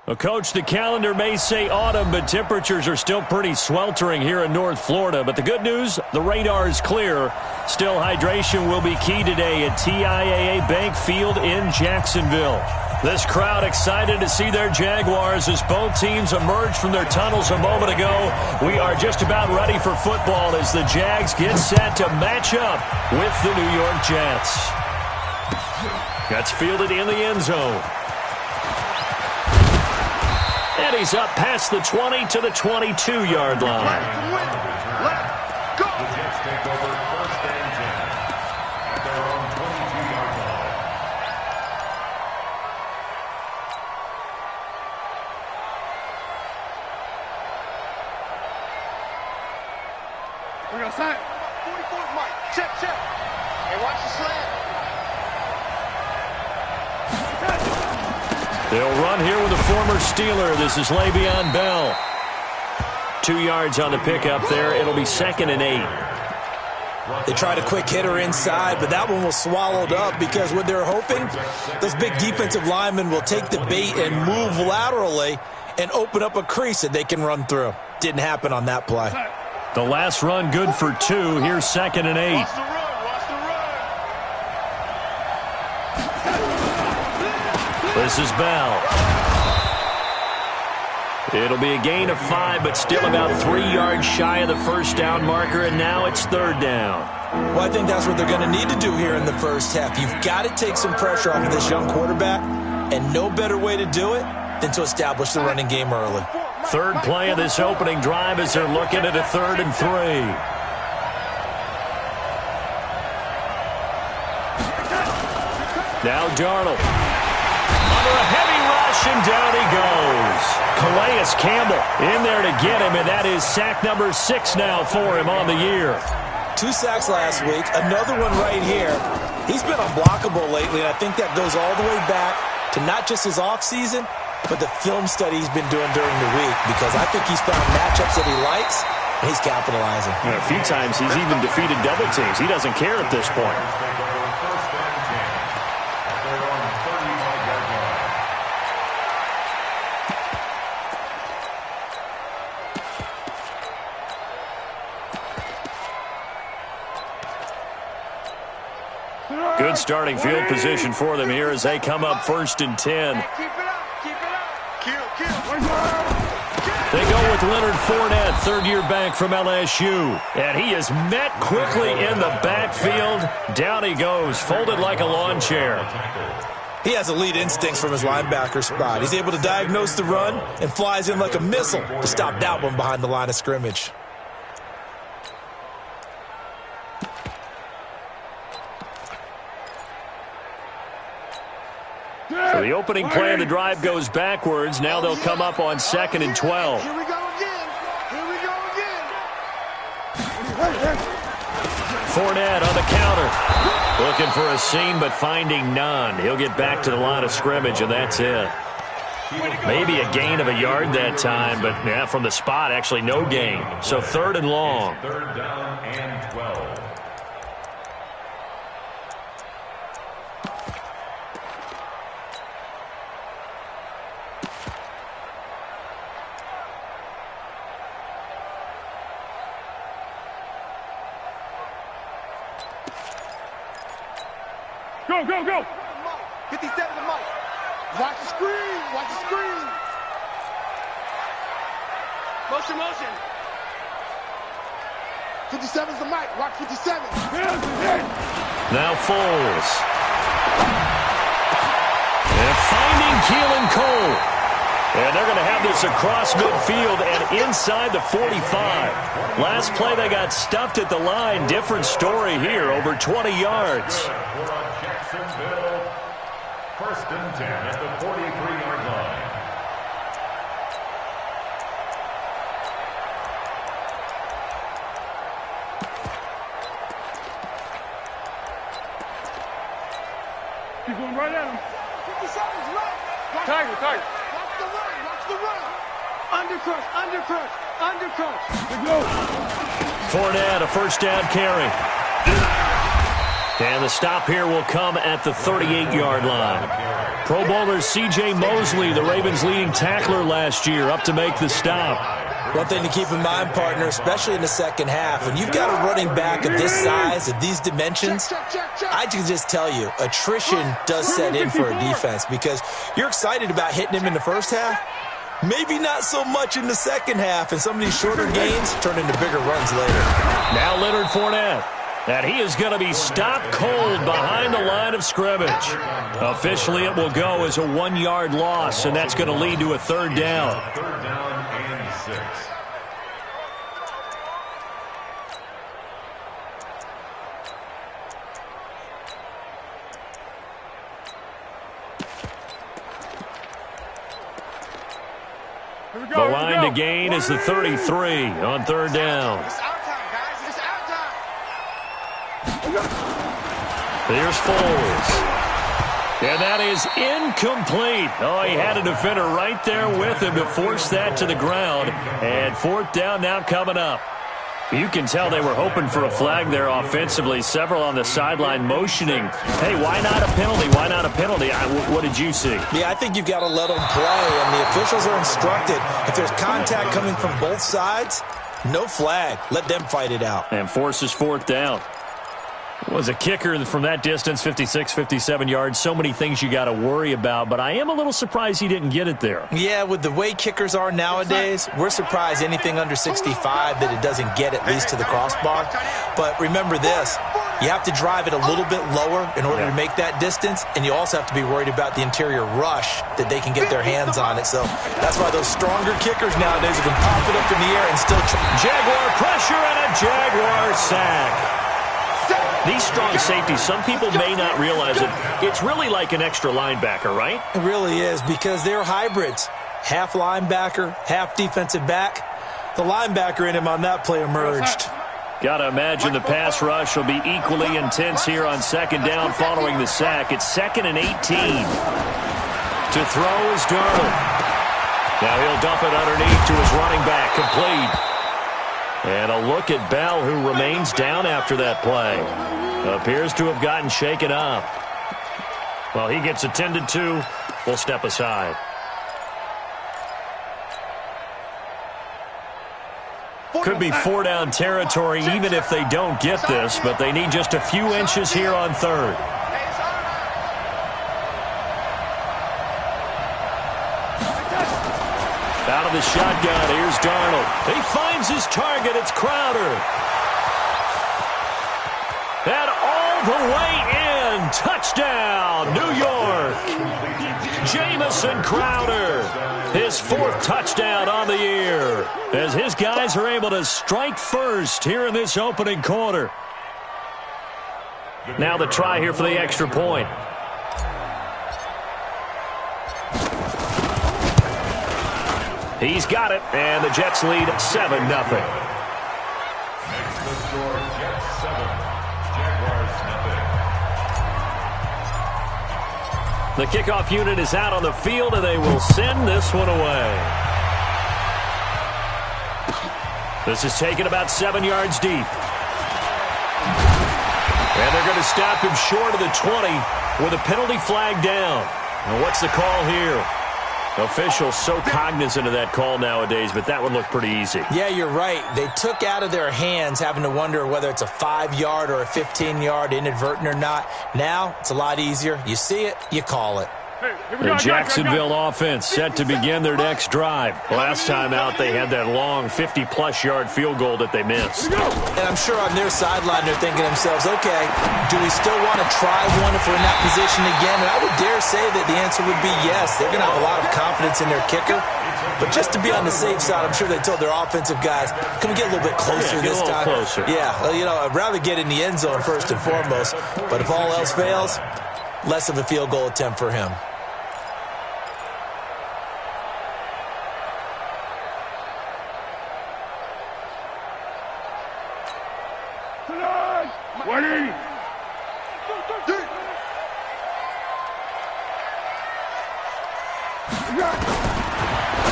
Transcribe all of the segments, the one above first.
Well, Coach, the calendar may say autumn, but temperatures are still pretty sweltering here in North Florida. But the good news, the radar is clear. Still, hydration will be key today at TIAA Bank Field in Jacksonville. This crowd excited to see their Jaguars as both teams emerge from their tunnels a moment ago. We are just about ready for football as the Jags get set to match up with the New York Jets. That's fielded in the end zone. And he's up past the 20 to the 22-yard line. Let's go. The Jets take over first and 10 at their own 22-yard line. We're going to sign. 44 Mike. Check. Hey, watch the slant. They'll run here with a former Steeler. This is Le'Veon Bell. 2 yards on the pickup there. It'll be 2nd and 8. They tried a quick hitter inside, but that one was swallowed up because what they're hoping, those big defensive linemen will take the bait and move laterally and open up a crease that they can run through. Didn't happen on that play. The last run good for 2. Here's 2nd and 8. Watch the run. This is Bell. It'll be a gain of 5, but still about 3 yards shy of the first down marker, and now it's 3rd down. Well, I think that's what they're going to need to do here in the first half. You've got to take some pressure off of this young quarterback, and no better way to do it than to establish the running game early. Third play of this opening drive as they're looking at a 3rd and 3. Now Darnold. Under a heavy rush, and down he goes. Calais Campbell in there to get him, and that is sack number 6 now for him on the year. 2 sacks last week, another one right here. He's been unblockable lately, and I think that goes all the way back to not just his offseason, but the film study he's been doing during the week, because I think he's found matchups that he likes, and he's capitalizing. A few times he's even defeated double teams. He doesn't care at this point. Good starting field position for them here as they come up 1st and 10. Keep it up. Kill. They go with Leonard Fournette, third-year back from LSU. And he is met quickly in the backfield. Down he goes, folded like a lawn chair. He has elite instincts from his linebacker spot. He's able to diagnose the run and flies in like a missile to stop that one behind the line of scrimmage. So the opening play of the drive goes backwards. Now they'll come up on 2nd and 12. Here we go again. Fournette on the counter. Looking for a seam, but finding none. He'll get back to the line of scrimmage, and that's it. Maybe a gain of a yard that time, but yeah, from the spot, actually no gain. So 3rd and long. 3rd down and 12. Go. 57 to Mike. Watch the screen. Motion. 57's the Mike. Watch 57. Now Foles. And finding Keelan Cole. And they're going to have this across midfield and inside the 45. Last play they got stuffed at the line. Different story here, over 20 yards. Jacksonville, 1st and 10 at the 43-yard line. Keep going right at him. 57's right. Tiger. Watch the run. Undercut. Let's go. Fournette, a 1st down carry. And the stop here will come at the 38-yard line. Pro Bowler C.J. Mosley, the Ravens' leading tackler last year, up to make the stop. One thing to keep in mind, partner, especially in the second half, when you've got a running back of this size, of these dimensions, I can just tell you, attrition does set in for a defense because you're excited about hitting him in the first half. Maybe not so much in the second half, and some of these shorter gains turn into bigger runs later. Now Leonard Fournette. And he is going to be stopped cold behind the line of scrimmage. Officially, it will go as a 1-yard loss, and that's going to lead to a third down. Third down and 6. The line to gain is the 33 on third down. Here's Foles. And that is incomplete. Oh, he had a defender right there with him to force that to the ground. And fourth down now coming up. You can tell they were hoping for a flag there offensively. Several on the sideline motioning. Hey, why not a penalty? Why not a penalty? What did you see? Yeah, I think you've got to let them play, and the officials are instructed. If there's contact coming from both sides, no flag. Let them fight it out. And forces fourth down. Was a kicker from that distance, 56, 57 yards. So many things you got to worry about, but I am a little surprised he didn't get it there. Yeah, with the way kickers are nowadays, we're surprised anything under 65 that it doesn't get at least to the crossbar. But remember this, you have to drive it a little bit lower in order to make that distance, and you also have to be worried about the interior rush that they can get their hands on it. So that's why those stronger kickers nowadays can pop it up in the air and still Jaguar pressure and a Jaguar sack. These strong safeties, some people may not realize it. It's really like an extra linebacker, right? It really is because they're hybrids. Half linebacker, half defensive back. The linebacker in him on that play emerged. Got to imagine the pass rush will be equally intense here on second down following the sack. It's 2nd and 18. To throw is Darnold. Now he'll dump it underneath to his running back, complete. And a look at Bell, who remains down after that play. Appears to have gotten shaken up. Well, he gets attended to. We'll step aside. Could be 4-down territory even if they don't get this, but they need just a few inches here on third. Out of the shotgun, here's Darnold. He finds his target. It's Crowder. And all the way in. Touchdown, New York. Jamison Crowder. His 4th touchdown on the year. As his guys are able to strike first here in this opening quarter. Now the try here for the extra point. He's got it, and the Jets lead 7-0. Next the score, Jets 7, Jaguars nothing. The kickoff unit is out on the field, and they will send this one away. This is taken about 7 yards deep. And they're going to stop him short of the 20 with a penalty flag down. And what's the call here? Officials so cognizant of that call nowadays, but that would look pretty easy. Yeah, you're right. They took out of their hands having to wonder whether it's a 5-yard or a 15-yard inadvertent or not. Now, it's a lot easier. You see it, you call it. The Jacksonville offense set to begin their next drive. Last time out, they had that long 50-plus yard field goal that they missed. And I'm sure on their sideline, they're thinking to themselves, okay, do we still want to try one if we're in that position again? And I would dare say that the answer would be yes. They're going to have a lot of confidence in their kicker. But just to be on the safe side, I'm sure they told their offensive guys, can we get a little bit closer this time? Closer. Yeah, well, you know, I'd rather get in the end zone first and foremost. But if all else fails, less of a field goal attempt for him.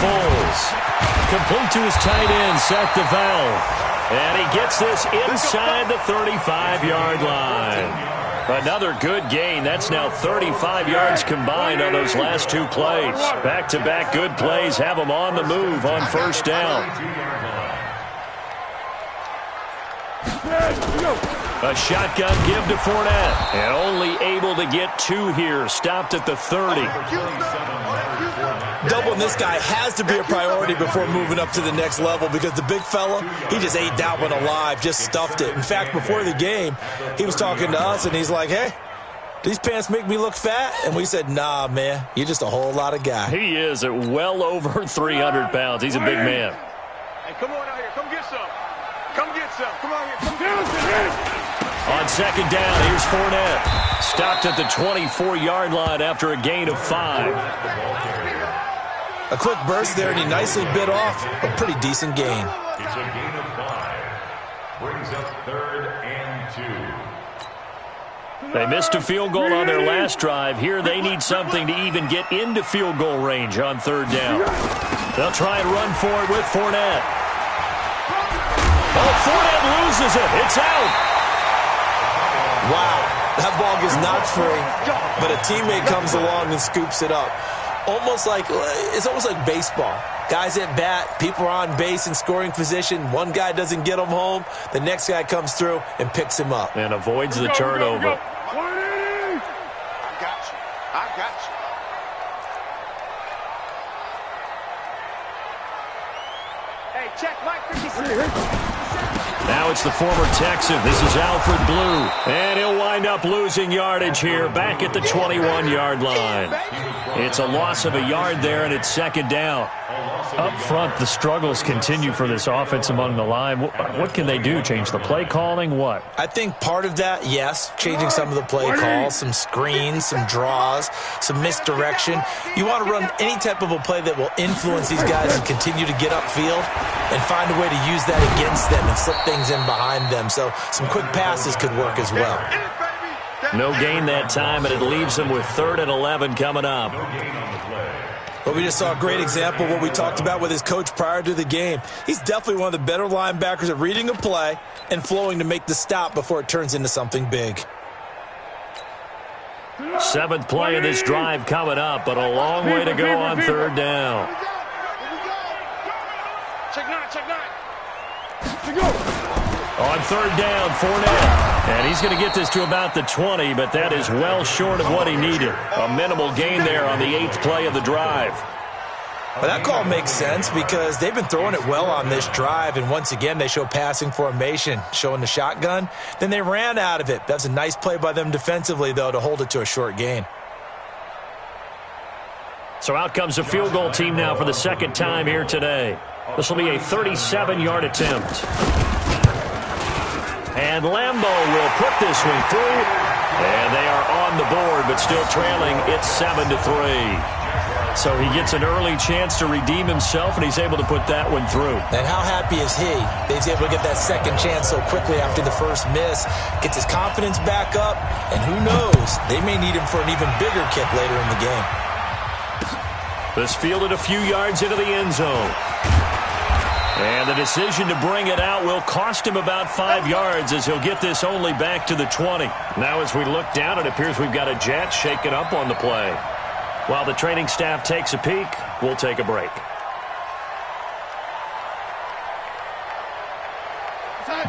Foles, complete to his tight end, Seth DeValve. And he gets this inside the 35-yard line. Another good gain. That's now 35 yards combined on those last two plays. Back-to-back good plays have them on the move on first down. A shotgun give to Fournette. And only able to get two here. Stopped at the 30. Doubling this guy has to be a priority before moving up to the next level because the big fella, he just ate that one alive, just stuffed it. In fact, before the game, he was talking to us, and he's like, hey, these pants make me look fat? And we said, nah, man, you're just a whole lot of guy. He is at well over 300 pounds. He's a big man. Hey, come on out here. Come get some. Come get some. Come on here. Come get some. On second down, here's Fournette. Stopped at the 24-yard line after a gain of 5. A quick burst there, and he nicely bit off a pretty decent gain. It's a gain of 5. Brings up 3rd and 2. They missed a field goal on their last drive. Here they need something to even get into field goal range on 3rd down. They'll try and run for it with Fournette. Oh, Fournette loses it. It's out. Wow, that ball gets knocked free, but a teammate comes along and scoops it up. It's almost like baseball. Guys at bat, people are on base in scoring position. One guy doesn't get him home. The next guy comes through and picks him up. And avoids the turnover. I got you. I got you. Hey, check Mike 56. Now it's the former Texan. This is Alfred Blue. And he'll wind up losing yardage here back at the 21-yard line. It's a loss of a yard there, and it's second down. Up front, the struggles continue for this offense among the line. What can they do? Change the play calling? What? I think part of that, yes, changing some of the play calls, some screens, some draws, some misdirection. You want to run any type of a play that will influence these guys and continue to get upfield and find a way to use that against them and slip things in behind them. So some quick passes could work as well. No gain that time, and it leaves them with 3rd and 11 coming up. But we just saw a great example of what we talked about with his coach prior to the game. He's definitely one of the better linebackers at reading a play and flowing to make the stop before it turns into something big. 7th play of this drive coming up, but a long way to go on 3rd down. Check 9, check 9. On 3rd down, Fournette. And he's going to get this to about the 20, but that is well short of what he needed. A minimal gain there on the 8th play of the drive. But that call makes sense because they've been throwing it well on this drive, and once again they show passing formation, showing the shotgun. Then they ran out of it. That's a nice play by them defensively, though, to hold it to a short gain. So out comes a field goal team now for the second time here today. This will be a 37-yard attempt. And Lambeau will put this one through. And they are on the board, but still trailing. It's 7-3. So he gets an early chance to redeem himself, and he's able to put that one through. And how happy is he that he's able to get that second chance so quickly after the first miss? Gets his confidence back up, and who knows, they may need him for an even bigger kick later in the game. This fielded a few yards into the end zone. And the decision to bring it out will cost him about 5 yards as he'll get this only back to the 20. Now as we look down, it appears we've got a jet shaken up on the play. While the training staff takes a peek, we'll take a break.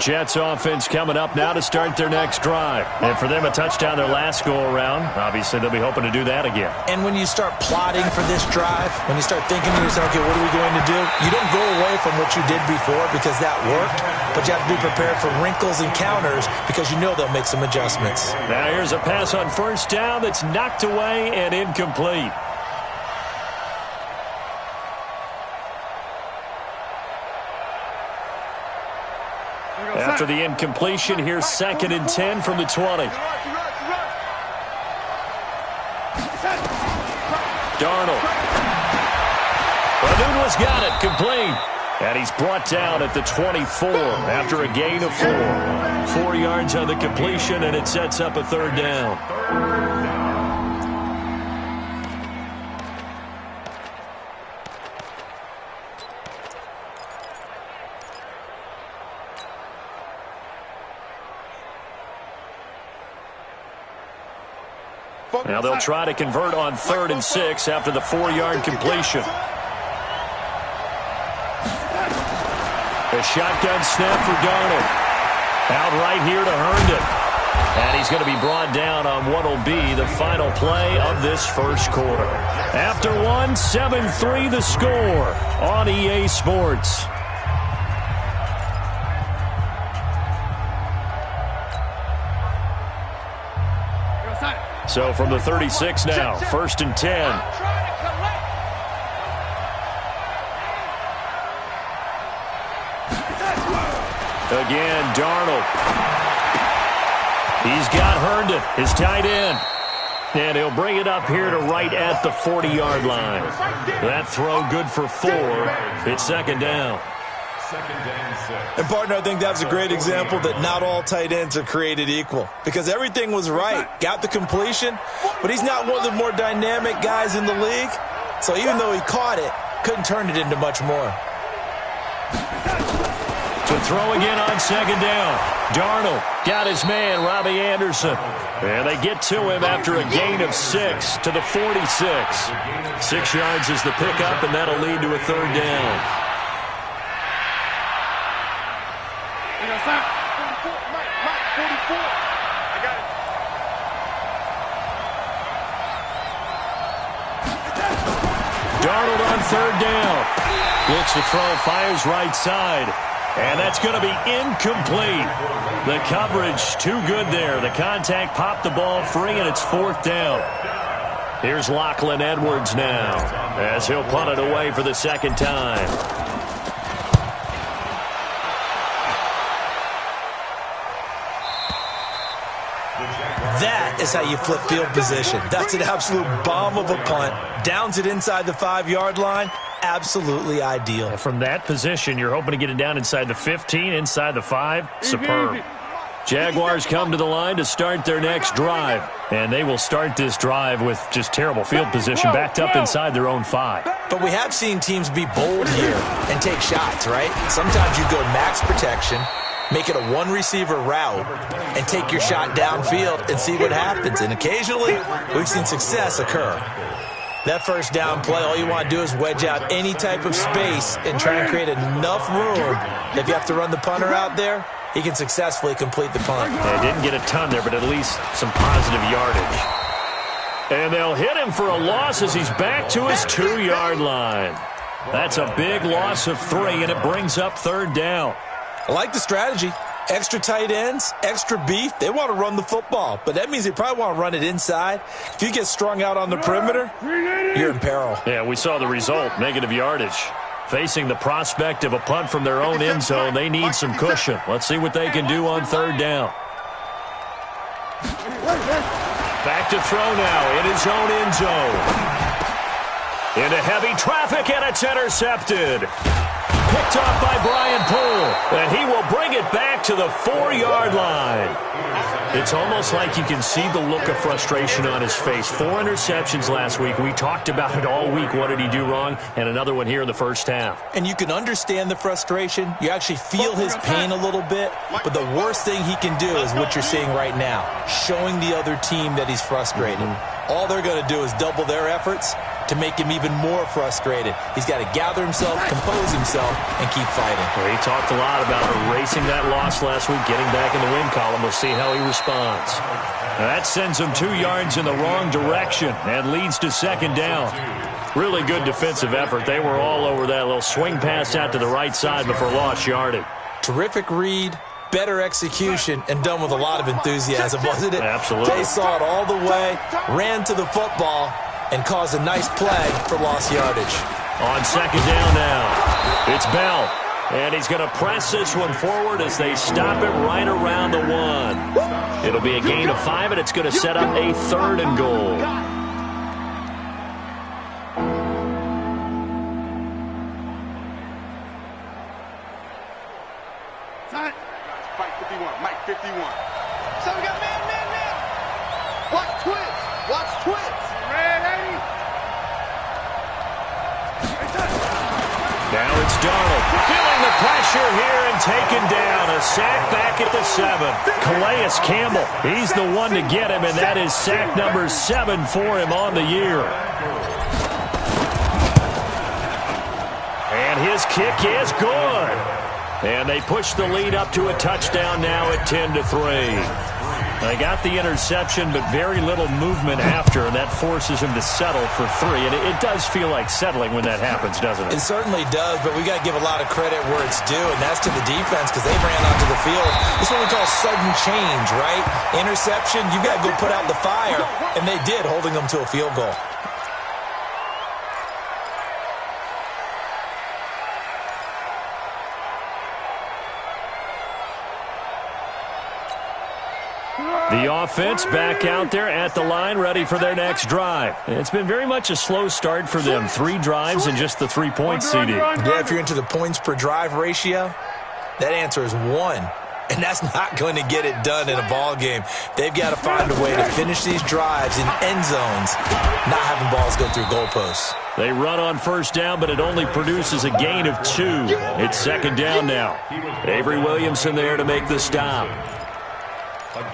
Jets offense coming up now to start their next drive. And for them, a touchdown their last go-around. Obviously, they'll be hoping to do that again. And when you start plotting for this drive, when you start thinking to yourself, okay, what are we going to do? You don't go away from what you did before because that worked, but you have to be prepared for wrinkles and counters because you know they'll make some adjustments. Now here's a pass on first down that's knocked away and incomplete. After the incompletion, here's 2nd and 10 from the 20. Darnold. Nunez got it, complete. And he's brought down at the 24 after a gain of 4. 4 yards on the completion, and it sets up a 3rd down. Now they'll try to convert on 3rd and 6 after the 4-yard completion. A shotgun snap for Darnold. Out right here to Herndon. And he's going to be brought down on what will be the final play of this first quarter. After one, 7-3 the score on EA Sports. So from the 36 now, 1st and 10. Again, Darnold. He's got Herndon, his tight end. And he'll bring it up here to right at the 40-yard line. That throw good for 4. It's 2nd down. And, partner, I think that's a great example that not all tight ends are created equal. Because everything was right. Got the completion, but he's not one of the more dynamic guys in the league. So even though he caught it, couldn't turn it into much more. To throw again on 2nd down. Darnold got his man, Robbie Anderson. And they get to him after a gain of 6 to the 46. 6 yards is the pickup, and that'll lead to a 3rd down. Darnold on 3rd down. Looks to throw, fires right side. And that's going to be incomplete. The coverage too good there. The contact popped the ball free, and it's 4th down. Here's Lachlan Edwards now as he'll punt it away for the 2nd time. That is how you flip field position. That's an absolute bomb of a punt. Downs it inside the 5-yard line. Absolutely ideal. From that position, you're hoping to get it down inside the 15, inside the 5. Superb. Jaguars come to the line to start their next drive. And they will start this drive with just terrible field position backed up inside their own 5. But we have seen teams be bold here and take shots, right? Sometimes you go max protection, make it a one-receiver route, and take your shot downfield and see what happens. And occasionally, we've seen success occur. That first down play, all you want to do is wedge out any type of space and try and create enough room. If you have to run the punter out there, he can successfully complete the punt. They didn't get a ton there, but at least some positive yardage. And they'll hit him for a loss as he's back to his 2-yard line. That's a big loss of 3, and it brings up 3rd down. I like the strategy. Extra tight ends, extra beef. They want to run the football, but that means they probably want to run it inside. If you get strung out on the perimeter, you're in peril. Yeah, we saw the result, negative yardage. Facing the prospect of a punt from their own end zone, they need some cushion. Let's see what they can do on 3rd down. Back to throw now in his own end zone. Into heavy traffic, and it's intercepted. Picked off by Brian Poole, and he will bring it back to the 4-yard line. It's almost like you can see the look of frustration on his face. 4 interceptions last week. We talked about it all week. What did he do wrong? And another one here in the first half. And you can understand the frustration. You actually feel his pain a little bit. But the worst thing he can do is what you're seeing right now, showing the other team that he's frustrated. All they're going to do is double their efforts to make him even more frustrated. He's got to gather himself, compose himself, and keep fighting. Well, he talked a lot about erasing that loss last week, getting back in the win column. We'll see how he responds. Now that sends him 2 yards in the wrong direction and leads to 2nd down. Really good defensive effort. They were all over that little swing pass out to the right side before lost yardage. Terrific read, better execution, and done with a lot of enthusiasm, wasn't it? Absolutely. They saw it all the way, ran to the football, and caused a nice play for lost yardage. On 2nd down now, it's Bell. And he's going to press this one forward as they stop it right around the 1. It'll be a gain of 5, and it's going to set up a 3rd and goal. Mike 51, Mike 51. So we got man. Watch twins. Ready? Now it's Darnold. Feeling the pressure here and taken down. A sack back at the 7. Calais Campbell, he's the one to get him, and that is sack number 7 for him on the year. And his kick is good. And they push the lead up to a touchdown now at 10-3. They got the interception, but very little movement after, and that forces him to settle for 3. And it does feel like settling when that happens, doesn't it? It certainly does, but we got to give a lot of credit where it's due, and that's to the defense because they ran onto the field. It's what we call sudden change, right? Interception, you got to go put out the fire, and they did, holding them to a field goal. The offense back out there at the line, ready for their next drive. It's been very much a slow start for them. 3 drives and just the 3-point CD. Yeah, if you're into the points per drive ratio, that answer is 1. And that's not going to get it done in a ball game. They've got to find a way to finish these drives in end zones, not having balls go through goalposts. They run on first down, but it only produces a gain of 2. It's second down now. Avery Williamson there to make the stop.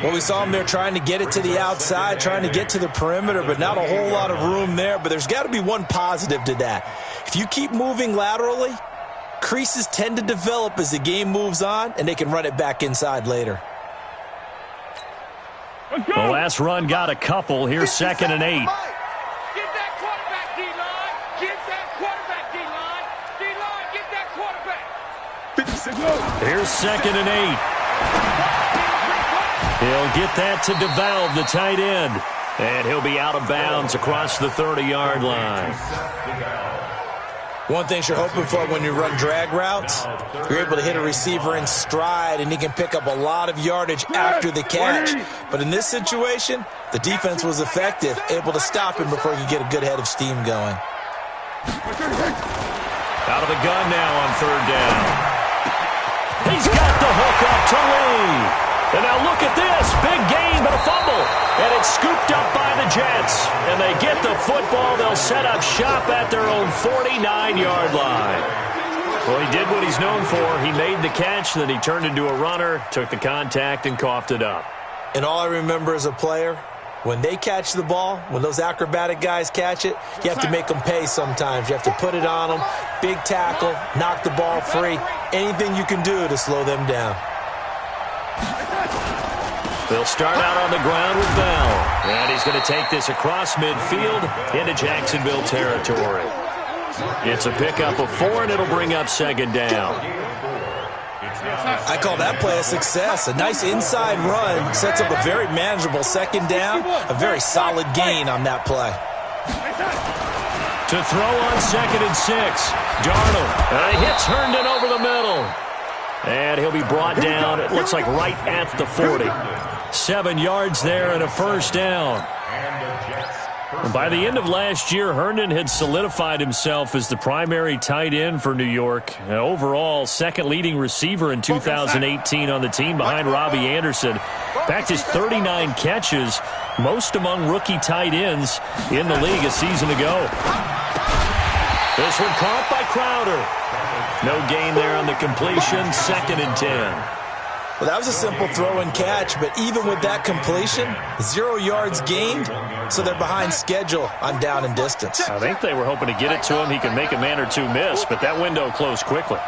Well, we saw him there trying to get it to the outside, trying to get to the perimeter, but not a whole lot of room there. But there's got to be one positive to that. If you keep moving laterally, creases tend to develop as the game moves on, and they can run it back inside later. The last run got a couple. Here's 2nd and 8. Get that quarterback, D-line. Get that quarterback, D-line. D-line, get that quarterback. Here's 2nd and 8. He'll get that to DeValve, the tight end. And he'll be out of bounds across the 30-yard line. One thing you're hoping for when you run drag routes, you're able to hit a receiver in stride, and he can pick up a lot of yardage after the catch. But in this situation, the defense was effective, able to stop him before he could get a good head of steam going. Out of the gun now on 3rd down. He's got the hook up to Lee. And now look at this. Big gain, but a fumble. And it's scooped up by the Jets. And they get the football. They'll set up shop at their own 49-yard line. Well, he did what he's known for. He made the catch, then he turned into a runner, took the contact, and coughed it up. And all I remember as a player, when they catch the ball, when those acrobatic guys catch it, you have to make them pay sometimes. You have to put it on them, big tackle, knock the ball free, anything you can do to slow them down. They'll start out on the ground with Bell. And he's going to take this across midfield into Jacksonville territory. It's a pickup of 4, and it'll bring up 2nd down. I call that play a success. A nice inside run sets up a very manageable 2nd down. A very solid gain on that play. To throw on 2nd and 6. Darnold. And a hit's Herndon over the middle. And he'll be brought down, it looks like right at the 40. 7 yards there and a first down. And by the end of last year, Herndon had solidified himself as the primary tight end for New York. Overall, 2nd leading receiver in 2018 on the team behind Robbie Anderson. In fact, his 39 catches, most among rookie tight ends in the league a season ago. This one caught by Crowder. No gain there on the completion, 2nd and 10. Well, that was a simple throw and catch, but even with that completion, 0 yards gained, so they're behind schedule on down and distance. I think they were hoping to get it to him. He could make a man or 2 miss, but that window closed quickly.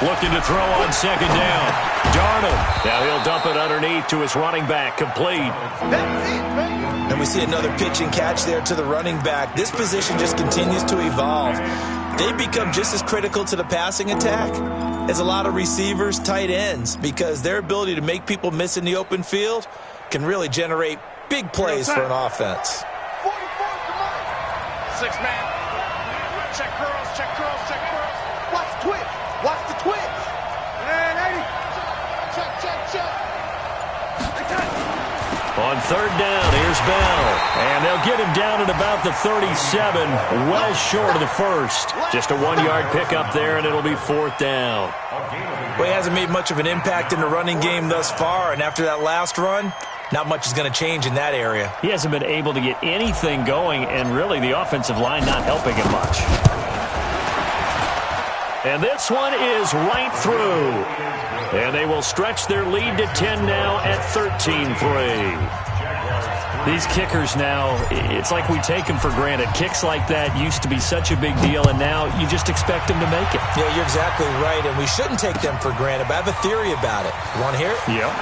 Looking to throw on 2nd down. Darnold. Now he'll dump it underneath to his running back, complete. And we see another pitch and catch there to the running back. This position just continues to evolve. They become just as critical to the passing attack as a lot of receivers, tight ends, because their ability to make people miss in the open field can really generate big plays for an offense. 6-man. Check curls, check curls, check curls. Watch the twitch. Watch the twitch. And 80. Check. On 3rd down, here's Bell. And they'll get him down at about the 37, well short of the first. Just a 1-yard pickup there, and it'll be 4th down. Well, he hasn't made much of an impact in the running game thus far, and after that last run, not much is going to change in that area. He hasn't been able to get anything going, and really the offensive line not helping him much. And this one is right through. And they will stretch their lead to 10 now at 13-3. These kickers now, it's like we take them for granted. Kicks like that used to be such a big deal, and now you just expect them to make it. Yeah, you're exactly right, and we shouldn't take them for granted, but I have a theory about it. You want to hear it? Yep.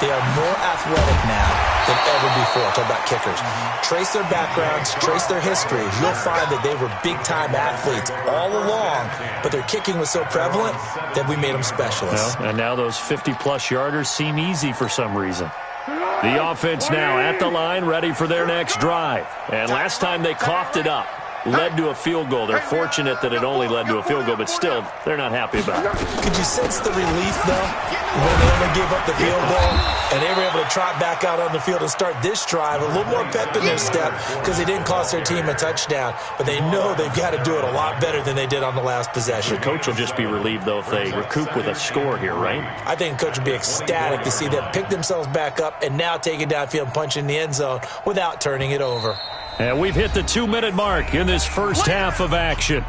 They are more athletic now than ever before. Talk about kickers. Trace their backgrounds, trace their histories. You'll find that they were big-time athletes all along, but their kicking was so prevalent that we made them specialists. Well, and now those 50-plus yarders seem easy for some reason. The offense now at the line, ready for their next drive. And last time they coughed it up, led to a field goal. They're fortunate that it only led to a field goal, but still, they're not happy about it. Could you sense the relief, though, when they only gave up the field goal and they were able to trot back out on the field and start this drive, a little more pep in their step because they didn't cost their team a touchdown, but they know they've got to do it a lot better than they did on the last possession. The coach will just be relieved, though, if they recoup with a score here, right? I think the coach would be ecstatic to see them pick themselves back up and now take it downfield and punch in the end zone without turning it over. And we've hit the 2-minute mark in this first half of action.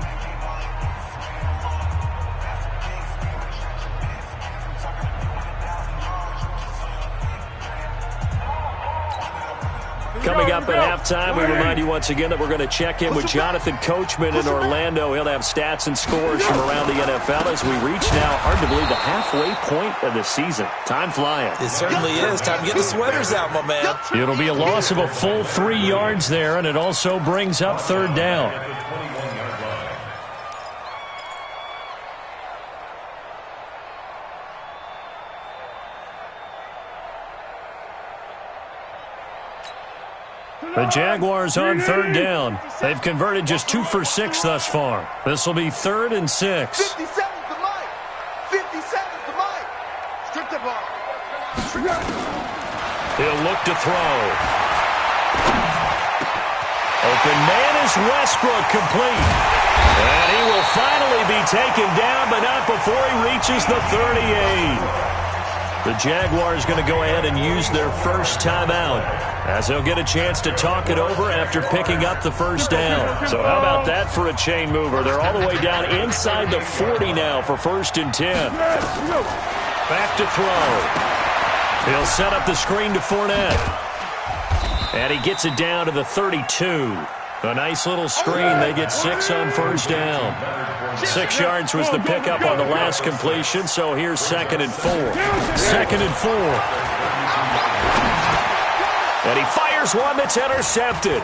Coming up at halftime, we remind you once again that we're going to check in with Jonathan Coachman in Orlando. He'll have stats and scores from around the NFL as we reach now, hard to believe, the halfway point of the season. Time flying. It certainly is. Time to get the sweaters out, my man. It'll be a loss of a full 3 yards there, and it also brings up third down. The Jaguars on third down. They've converted just 2 for 6 thus far. This will be 3rd and 6. 50 seconds to Mike. 50 seconds to Mike. Strip the ball. He'll look to throw. Open man is Westbrook, complete. And he will finally be taken down, but not before he reaches the 38. The Jaguars going to go ahead and use their first timeout as they'll get a chance to talk it over after picking up the first down. So how about that for a chain mover? They're all the way down inside the 40 now for 1st and 10. Back to throw. He'll set up the screen to Fournette. And he gets it down to the 32. A nice little screen. They get 6 on first down. 6 yards was the pickup on the last completion, so here's 2nd and 4. 2nd and 4. And he fires one that's intercepted.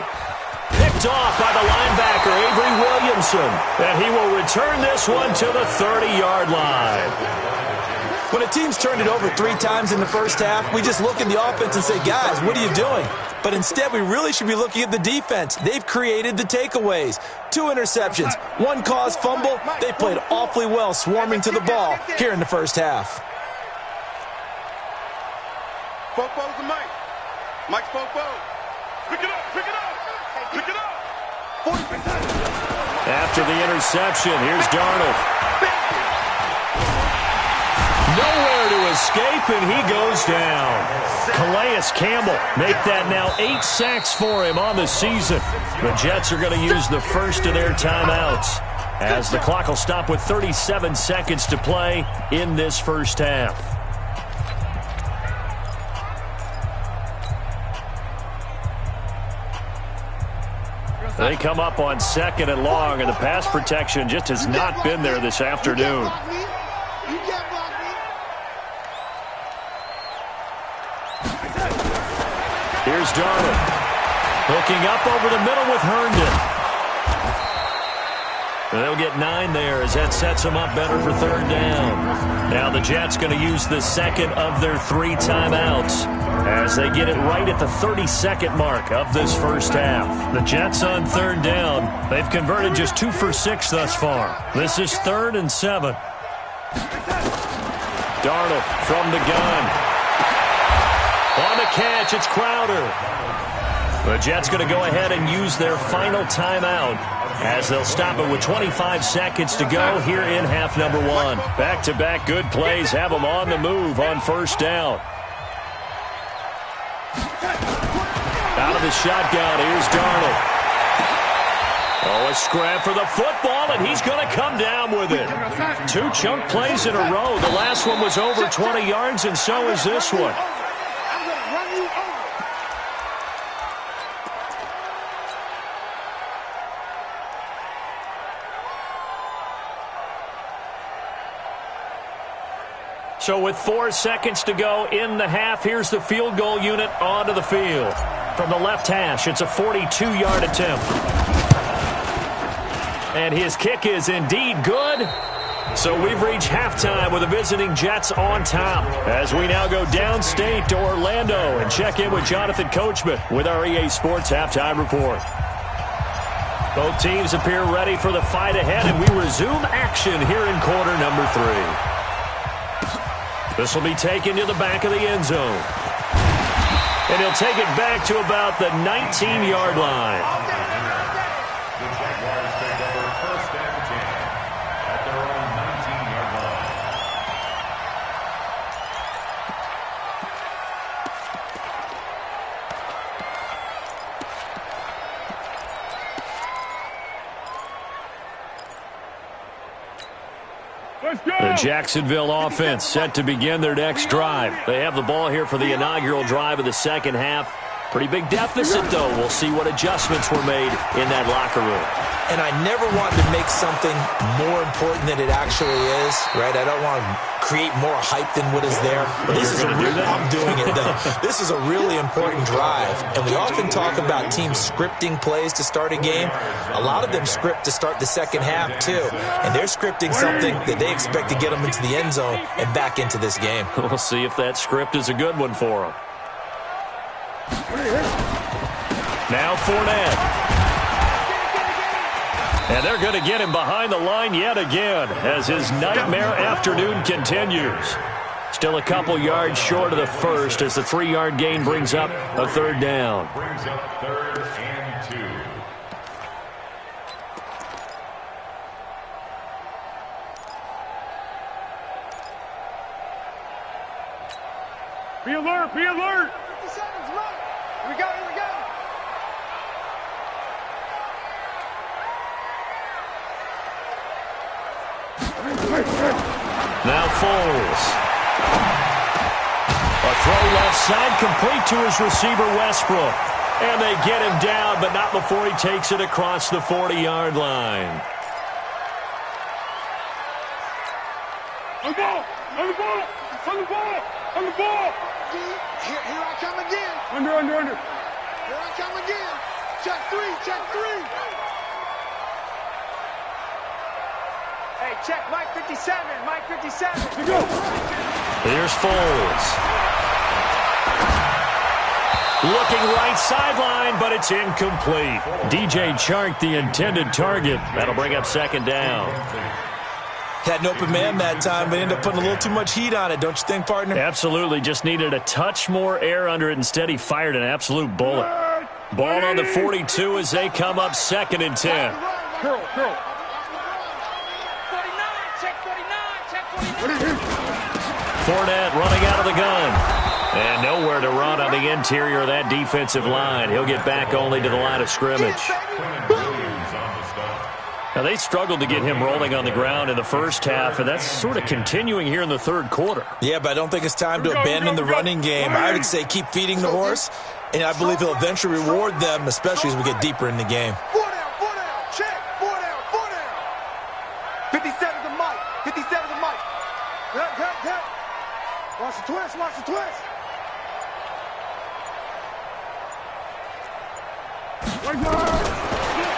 Picked off by the linebacker, Avery Williamson. And he will return this one to the 30-yard line. When a team's turned it over 3 times in the first half, we just look at the offense and say, guys, what are you doing? But instead, we really should be looking at the defense. They've created the takeaways. 2 interceptions, 1 caused fumble. They played awfully well swarming to the ball here in the first half. Fofo's to Mike. Mike's Fofo. Pick it up, pick it up, pick it up. After the interception, here's Darnold. Nowhere to escape, and he goes down. Calais Campbell make that now 8 sacks for him on the season. The Jets are going to use the first of their timeouts as the clock will stop with 37 seconds to play in this first half. They come up on 2nd and long, and the pass protection just has not been there this afternoon. Here's Darnold. Hooking up over the middle with Herndon. They'll get 9 there as that sets them up better for 3rd down. Now the Jets going to use the 2nd of their 3 timeouts as they get it right at the 32nd mark of this first half. The Jets on 3rd down. They've converted just 2 for 6 thus far. This is 3rd and 7. Darnold from the gun. On the catch, it's Crowder. The Jets going to go ahead and use their final timeout as they'll stop it with 25 seconds to go here in half number 1. Back-to-back good plays have them on the move on first down. Out of the shotgun, here's Darnold. Oh, a scrap for the football, and he's going to come down with it. 2 chunk plays in a row. The last one was over 20 yards, and so is this one. I'm going to run you over. So with 4 seconds to go in the half, here's the field goal unit onto the field. From the left hash, it's a 42-yard attempt. And his kick is indeed good. So we've reached halftime with the visiting Jets on top. As we now go downstate to Orlando and check in with Jonathan Coachman with our EA Sports Halftime Report. Both teams appear ready for the fight ahead, and we resume action here in quarter number 3. This will be taken to the back of the end zone. And he'll take it back to about the 19-yard line. The Jaguars take over 1st and 10 at their own 19-yard line. The Jacksonville offense set to begin their next drive. They have the ball here for the inaugural drive of the second half. Pretty big deficit, though. We'll see what adjustments were made in that locker room. And I never wanted to make something more important than it actually is, right? I don't want to create more hype than what is there. But this is I'm doing it, though. This is a really important drive. And we often talk about teams scripting plays to start a game. A lot of them script to start the second half, too. And they're scripting something that they expect to get them into the end zone and back into this game. We'll see if that script is a good one for them. Now Fournette. And they're going to get him behind the line yet again as his nightmare afternoon continues. Still a couple yards short of the first as the 3-yard gain brings up a 3rd down. Brings up 3rd and 2. Be alert, be alert. 50 seconds, run. Here we go, here we go. Now Foles. A throw left side complete to his receiver Westbrook. And they get him down, but not before he takes it across the 40-yard line. On the ball, on the ball, on the ball, on the ball. Here I come again. Under. Here I come again. Check 3, check 3. Hey, check Mike 57, Mike 57. Here go. Here's Foles. Looking right sideline, but it's incomplete. DJ Chark, the intended target. That'll bring up 2nd down. Had an open man that time, but ended up putting a little too much heat on it, don't you think, partner? Absolutely. Just needed a touch more air under it. Instead, he fired an absolute bullet. Ball on the 42 as they come up 2nd and 10. Girl. Fournette running out of the gun. And nowhere to run on the interior of that defensive line. He'll get back only to the line of scrimmage. Now, they struggled to get him rolling on the ground in the first half, and that's sort of continuing here in the 3rd quarter. Yeah, but I don't think it's time to abandon the running game. I would say keep feeding the horse, and I believe he'll eventually reward them, especially as we get deeper in the game. 4 down, check, 4 down. 57's the mic, 57's the mic. Cut. Watch the twist.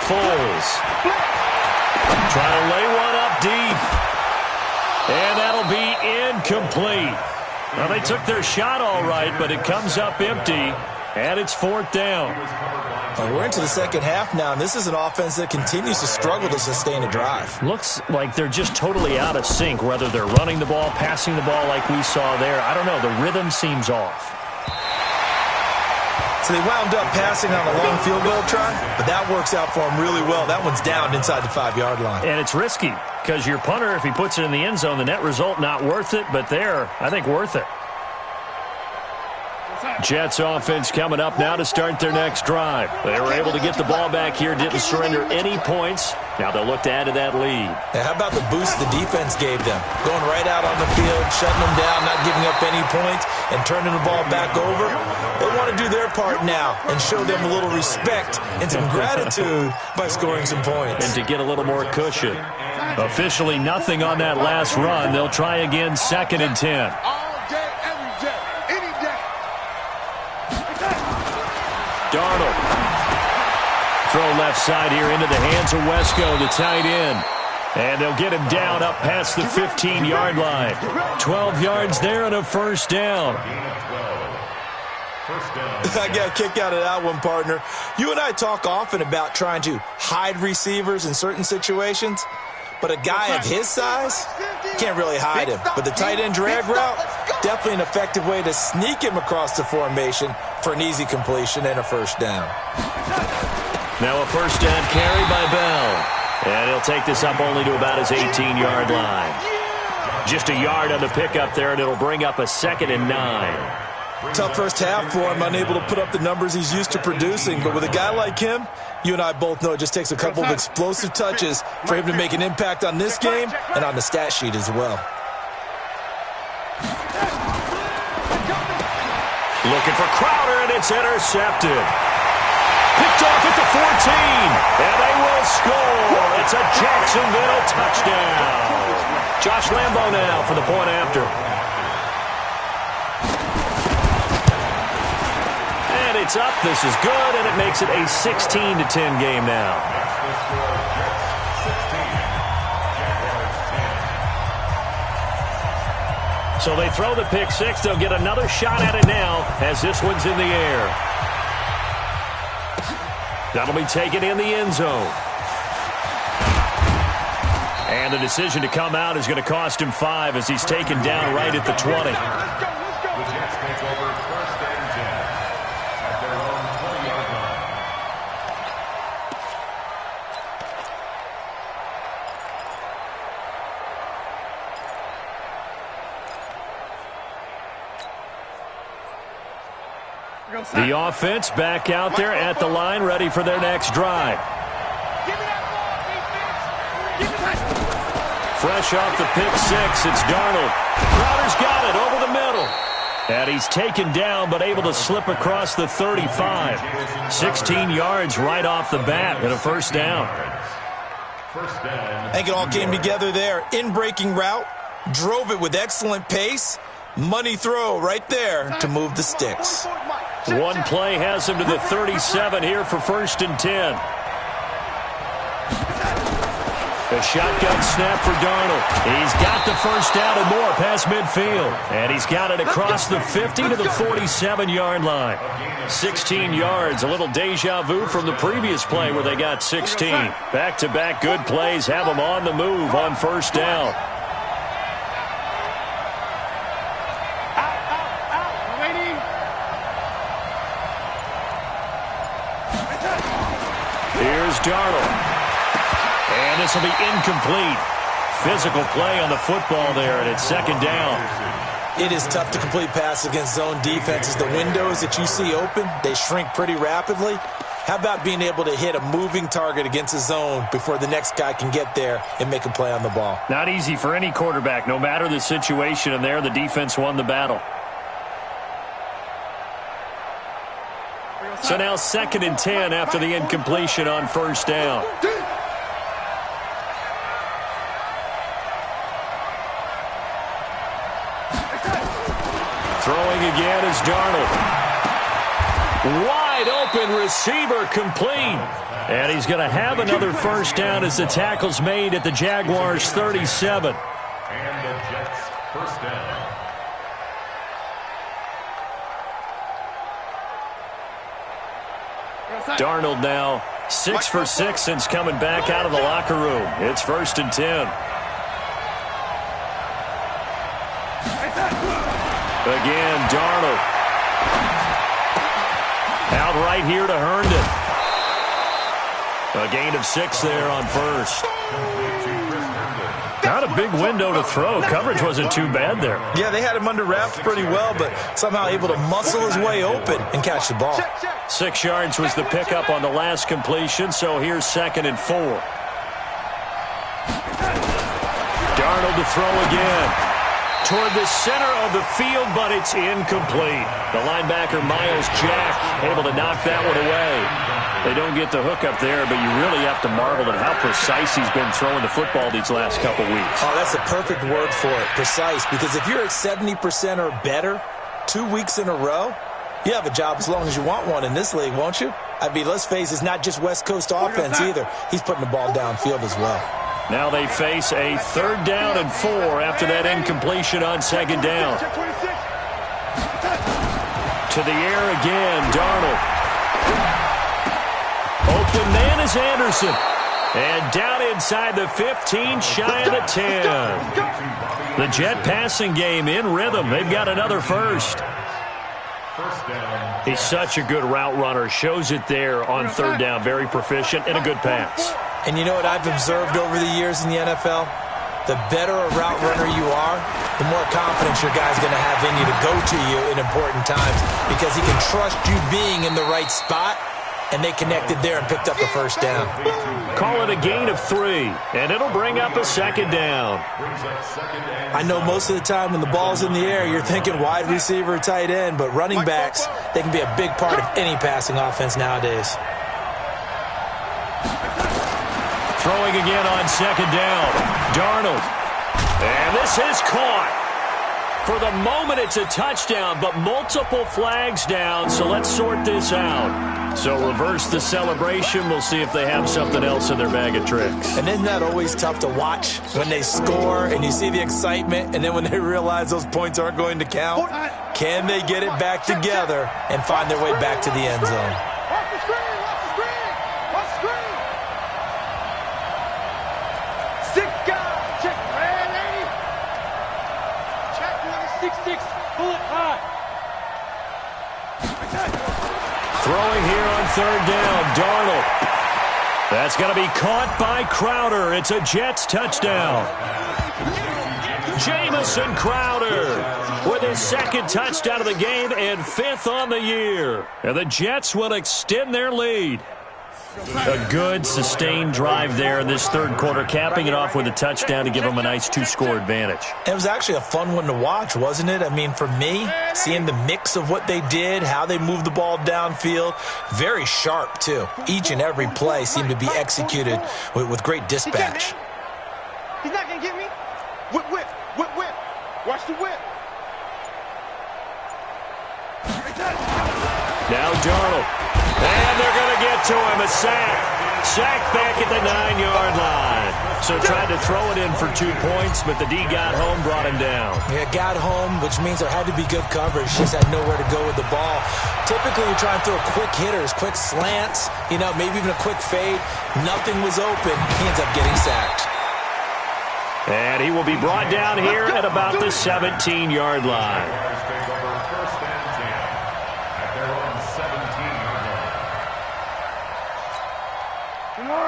Foles. Trying to lay one up deep. And that'll be incomplete. Well, they took their shot all right, but it comes up empty, and it's 4th down. We're into the second half now, and this is an offense that continues to struggle to sustain a drive. Looks like they're just totally out of sync, whether they're running the ball, passing the ball like we saw there. I don't know. The rhythm seems off. So they wound up passing on a long field goal try, but that works out for them really well. That one's down inside the 5-yard line. And it's risky because your punter, if he puts it in the end zone, the net result not worth it, but there, I think worth it. Jets offense coming up now to start their next drive. They were able to get the ball back here, didn't surrender any points. Now they'll look to add to that lead. Now, how about the boost the defense gave them? Going right out on the field, shutting them down, not giving up any points, and turning the ball back over. They want to do their part now and show them a little respect and some gratitude by scoring some points. And to get a little more cushion. Officially nothing on that last run. They'll try again, 2nd and 10. Darnold. Throw left side here into the hands of Wesco, the tight end. And they'll get him down up past the 15-yard line. 12 yards there and a first down. I got a kick out of that one, partner. You and I talk often about trying to hide receivers in certain situations. But a guy of his size, can't really hide him. But the tight end drag route, definitely an effective way to sneak him across the formation for an easy completion and a first down. Now a first down carry by Bell. And he'll take this up only to about his 18-yard line. Just a yard on the pickup there, and it'll bring up a 2nd and 9. Tough first half for him, unable to put up the numbers he's used to producing. But with a guy like him, you and I both know it just takes a couple of explosive touches for him to make an impact on this game and on the stat sheet as well. Looking for Crowder, and it's intercepted. Picked off at the 14, and they will score. It's a Jacksonville touchdown. Josh Lambo now for the point after. And it's up. This is good, and it makes it a 16-10 game now. So they throw the pick six. They'll get another shot at it now as this one's in the air. That'll be taken in the end zone. And the decision to come out is going to cost him 5 as he's taken down right at the 20. The offense back out there at the line, ready for their next drive. Fresh off the pick six, it's Darnold. Crowder's got it over the middle. And he's taken down, but able to slip across the 35. 16 yards right off the bat and a first down. I think it all came together there. In-breaking route, drove it with excellent pace. Money throw right there to move the sticks. One play has him to the 37 here for 1st and 10. A shotgun snap for Darnold. He's got the first down and more past midfield. And he's got it across the 50 to the 47-yard line. 16 yards, a little deja vu from the previous play where they got 16. Back-to-back good plays have them on the move on first down. Here's Darnold. And this will be incomplete. Physical play on the football there, and it's 2nd down. It is tough to complete pass against zone defenses. The windows that you see open, they shrink pretty rapidly. How about being able to hit a moving target against a zone before the next guy can get there and make a play on the ball? Not easy for any quarterback, no matter the situation, and there the defense won the battle. So now 2nd and 10 after the incompletion on first down. Throwing again is Darnold. Wide open receiver complete. And he's going to have another first down as the tackle's made at the Jaguars' 37. And the Jets first down. Darnold now 6 for 6 since coming back out of the locker room. It's 1st and 10. Again, Darnold. Out right here to Herndon. A gain of 6 there on first. Not a big window to throw. Coverage wasn't too bad there. Yeah, they had him under wraps pretty well, but somehow able to muscle his way open and catch the ball. 6 yards was the pickup on the last completion, so here's 2nd and 4. Darnold to throw again. Toward the center of the field, but it's incomplete. The linebacker, Miles Jack, able to knock that one away. They don't get the hook up there, but you really have to marvel at how precise he's been throwing the football these last couple weeks. Oh, that's a perfect word for it, precise, because if you're at 70% or better 2 weeks in a row, you have a job as long as you want one in this league, won't you? I mean, let's face it, it's not just West Coast offense either. He's putting the ball downfield as well. Now they face a 3rd down and 4 after that incompletion on 2nd down. To the air again, Darnold. Open man is Anderson. And down inside the 15, shy of the 10. The Jet passing game in rhythm. They've got another first. He's such a good route runner. Shows it there on 3rd down. Very proficient and a good pass. And you know what I've observed over the years in the NFL? The better a route runner you are, the more confidence your guy's going to have in you to go to you in important times because he can trust you being in the right spot, and they connected there and picked up the 1st down. Call it a gain of 3, and it'll bring up a 2nd down. I know most of the time when the ball's in the air, you're thinking wide receiver, tight end, but running backs, they can be a big part of any passing offense nowadays. Throwing again on 2nd down. Darnold. And this is caught. For the moment, it's a touchdown, but multiple flags down, so let's sort this out. So reverse the celebration. We'll see if they have something else in their bag of tricks. And isn't that always tough to watch when they score and you see the excitement, and then when they realize those points aren't going to count? Can they get it back together and find their way back to the end zone? Throwing here on 3rd down, Darnold. That's going to be caught by Crowder. It's a Jets touchdown. Jamison Crowder with his 2nd touchdown of the game and 5th on the year. And the Jets will extend their lead. A good, sustained drive there in this 3rd quarter, capping it off with a touchdown to give them a nice 2-score advantage. It was actually a fun one to watch, wasn't it? I mean, for me, seeing the mix of what they did, how they moved the ball downfield, very sharp, too. Each and every play seemed to be executed with great dispatch. He's not going to get me. Whip, whip, whip, whip. Watch the whip. Now Darnold. And they're going to get to him. A sack. Sack back at the 9-yard line. So tried to throw it in for 2 points, but the D got home, brought him down. Yeah, got home, which means there had to be good coverage. Just had nowhere to go with the ball. Typically, you're trying to throw quick hitters, quick slants, you know, maybe even a quick fade. Nothing was open. He ends up getting sacked. And he will be brought down here at about the 17-yard line.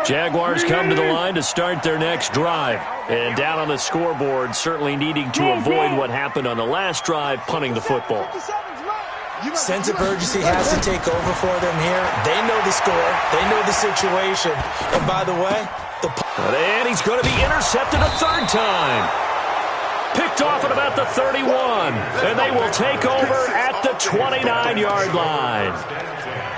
Jaguars come to the line to start their next drive. And down on the scoreboard, certainly needing to avoid what happened on the last drive, punting the football. Sense of urgency has to take over for them here. They know the score. They know the situation. And by the way, and he's going to be intercepted a 3rd time. Picked off at about the 31. And they will take over at the 29-yard line.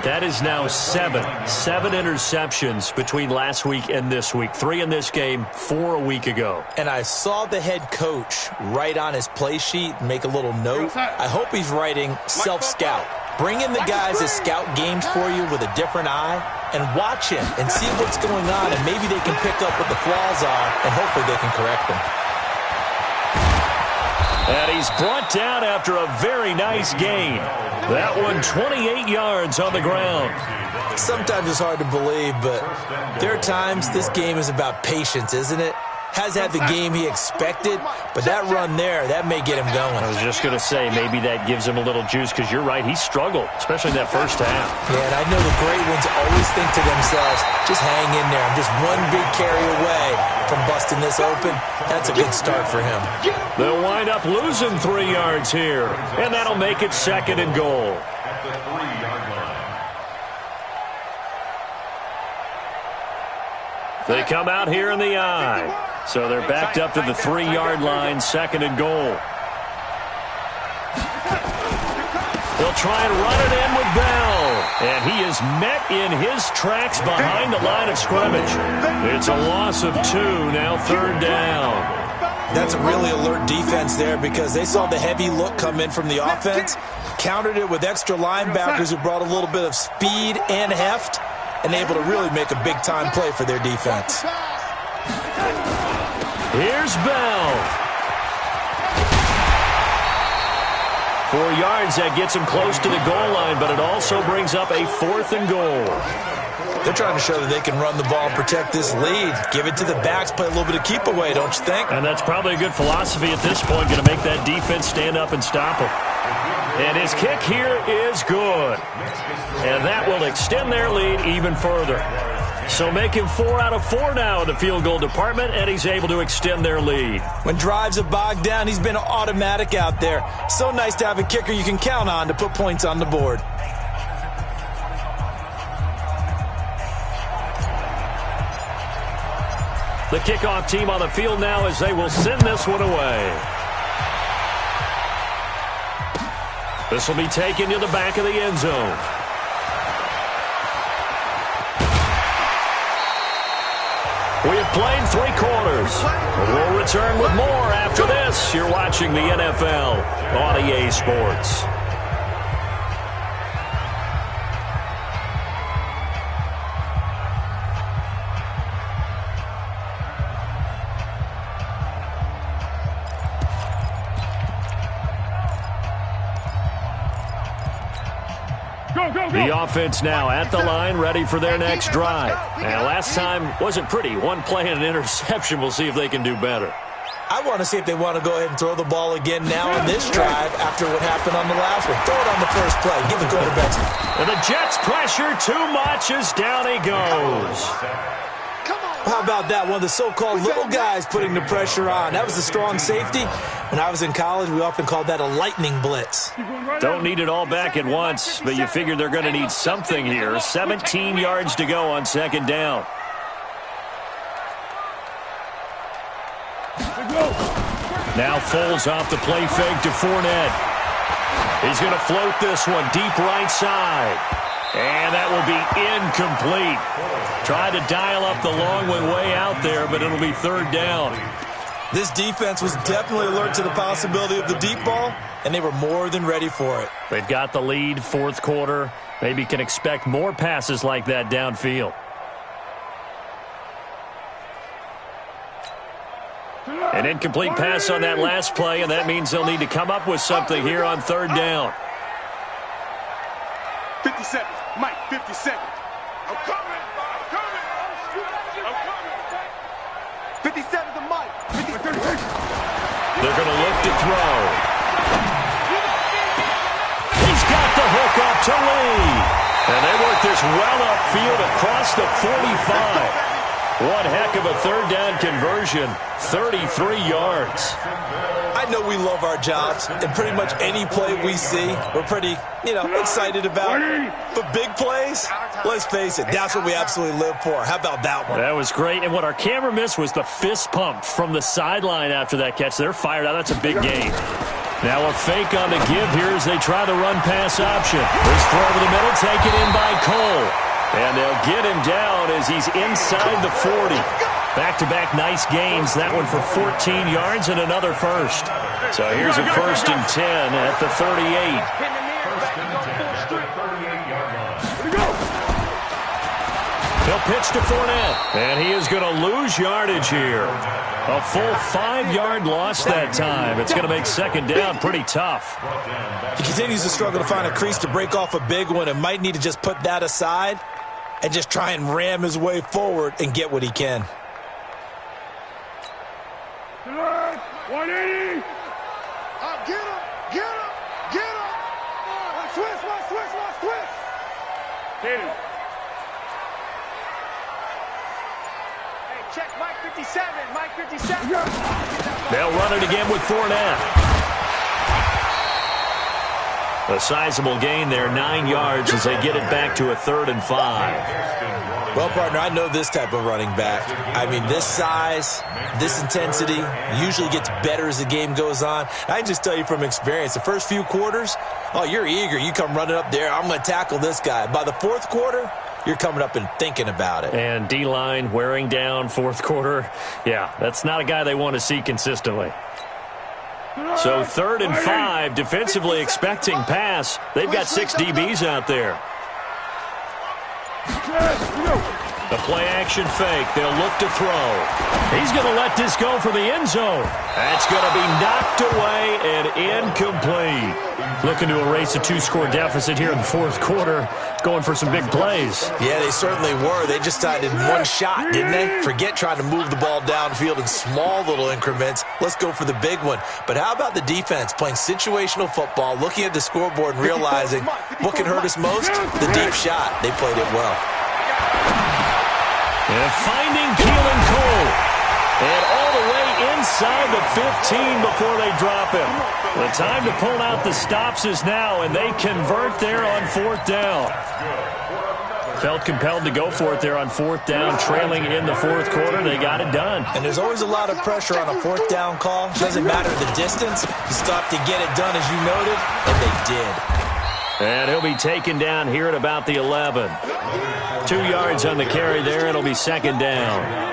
That is now 7 interceptions between last week and this week. 3 in this game, 4 a week ago. And I saw the head coach write on his play sheet and make a little note. I hope he's writing self-scout. Bring in the guys that scout games for you with a different eye and watch him and see what's going on, and maybe they can pick up what the flaws are, and hopefully they can correct them. And he's brought down after a very nice gain. That one 28 yards on the ground. Sometimes it's hard to believe, but there are times this game is about patience, isn't it? has had the game he expected, but that run there, that may get him going. I was just going to say, maybe that gives him a little juice, because you're right, he struggled, especially in that first half. Yeah, and I know the great ones always think to themselves, just hang in there. I'm just one big carry away from busting this open. That's a good start for him. They'll wind up losing 3 yards here, and that'll make it 2nd and goal. At the 3-yard line. They come out here in the I. So they're backed up to the 3-yard line, 2nd and goal. They'll try and run it in with Bell. And he is met in his tracks behind the line of scrimmage. It's a loss of 2, now 3rd down. That's a really alert defense there, because they saw the heavy look come in from the offense, countered it with extra linebackers who brought a little bit of speed and heft, and able to really make a big-time play for their defense. Here's Bell. 4 yards, that gets him close to the goal line, but it also brings up a 4th and goal. They're trying to show that they can run the ball and protect this lead. Give it to the backs, play a little bit of keep away, don't you think? And that's probably a good philosophy at this point, going to make that defense stand up and stop him. And his kick here is good. And that will extend their lead even further. So make him 4 out of 4 now in the field goal department, and he's able to extend their lead. When drives are bogged down, he's been automatic out there. So nice to have a kicker you can count on to put points on the board. The kickoff team on the field now as they will send this one away. This will be taken to the back of the end zone. We have played 3 quarters. We'll return with more after this. You're watching the NFL on EA Sports. The offense now at the line, ready for their next drive. Now, last time wasn't pretty. 1 play and an interception. We'll see if they can do better. I want to see if they want to go ahead and throw the ball again now on this drive after what happened on the last one. Throw it on the first play. Give the quarterback. And the Jets pressure too much as down he goes. How about that? One of the so-called little guys putting the pressure on. That was a strong safety. When I was in college, we often called that a lightning blitz. Don't need it all back at once, but you figure they're going to need something here. 17 yards to go on 2nd down. Now Foles off the play fake to Fournette. He's going to float this one deep right side. And that will be incomplete. Tried to dial up the long way out there, but it'll be 3rd down. This defense was definitely alert to the possibility of the deep ball, and they were more than ready for it. They've got the lead, 4th quarter. Maybe can expect more passes like that downfield. An incomplete pass on that last play, and that means they'll need to come up with something here on 3rd down. 50 seconds. Mike, 50 seconds. I'm coming. I'm coming. I'm coming. 50 seconds to Mike. 50 seconds. They're going to look to throw. He's got the hook up to Lee. And they work this well upfield across the 45. One heck of a 3rd down conversion. 33 yards. I know we love our jobs, and pretty much any play we see, we're pretty, excited about. But big plays, let's face it, that's what we absolutely live for. How about that one? That was great, and what our camera missed was the fist pump from the sideline after that catch. They're fired out. That's a big gain. Now a fake on the give here as they try the run-pass option. This throw over the middle, taken in by Cole. And they'll get him down as he's inside the 40. Back-to-back nice gains. That one for 14 yards and another first. So here's a 1st and 10 at the 38. He'll pitch to Fournette. And he is going to lose yardage here. A full 5-yard loss that time. It's going to make 2nd down pretty tough. He continues to struggle to find a crease to break off a big one and might need to just put that aside and just try and ram his way forward and get what he can. 180. Get him. Get him. Get him. Switch. Hit him. Hey, check Mike 57. Mike 57. They'll run it again with Fournette. A sizable gain there, 9 yards as they get it back to a 3rd and 5. Well, partner, I know this type of running back. I mean, this size, this intensity usually gets better as the game goes on. I can just tell you from experience, the first few quarters, oh, you're eager. You come running up there, I'm going to tackle this guy. By the 4th quarter, you're coming up and thinking about it. And D-line wearing down 4th quarter. Yeah, that's not a guy they want to see consistently. So 3rd and 5, defensively expecting pass. They've got 6 DBs out there. The play-action fake. They'll look to throw. He's going to let this go for the end zone. That's going to be knocked away and incomplete. Looking to erase a 2-score deficit here in the 4th quarter. Going for some big plays. Yeah, they certainly were. They just decided one shot, didn't they? Forget trying to move the ball downfield in small little increments. Let's go for the big one. But how about the defense playing situational football, looking at the scoreboard and realizing what can hurt us most? The deep shot. They played it well. And finding Keelan Cole. And all the way inside the 15 before they drop him. The time to pull out the stops is now, and they convert there on 4th down. Felt compelled to go for it there on 4th down, trailing in the 4th quarter. They got it done. And there's always a lot of pressure on a 4th down call. Doesn't matter the distance. You stop to get it done, as you noted, and they did. And he'll be taken down here at about the 11. 2 yards on the carry there. It'll be 2nd down.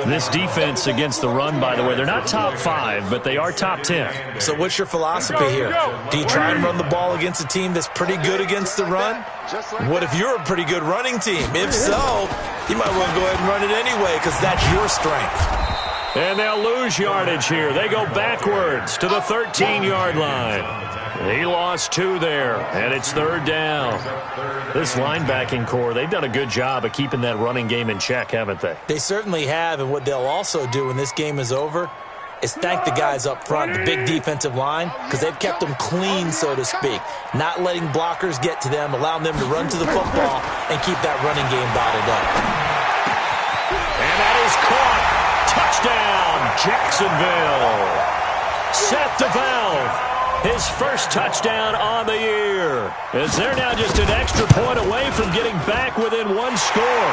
This defense against the run, by the way, they're not top 5, but they are top 10. So what's your philosophy here? Do you try and run the ball against a team that's pretty good against the run? What if you're a pretty good running team? If so, you might want to go ahead and run it anyway because that's your strength. And they'll lose yardage here. They go backwards to the 13-yard line. He lost 2 there, and it's 3rd down. This linebacking core, they've done a good job of keeping that running game in check, haven't they? They certainly have, and what they'll also do when this game is over is thank the guys up front, the big defensive line, because they've kept them clean, so to speak, not letting blockers get to them, allowing them to run to the football and keep that running game bottled up. And that is caught. Touchdown, Jacksonville. Seth DeValve. His first touchdown on the year. As they're now just an extra point away from getting back within 1 score.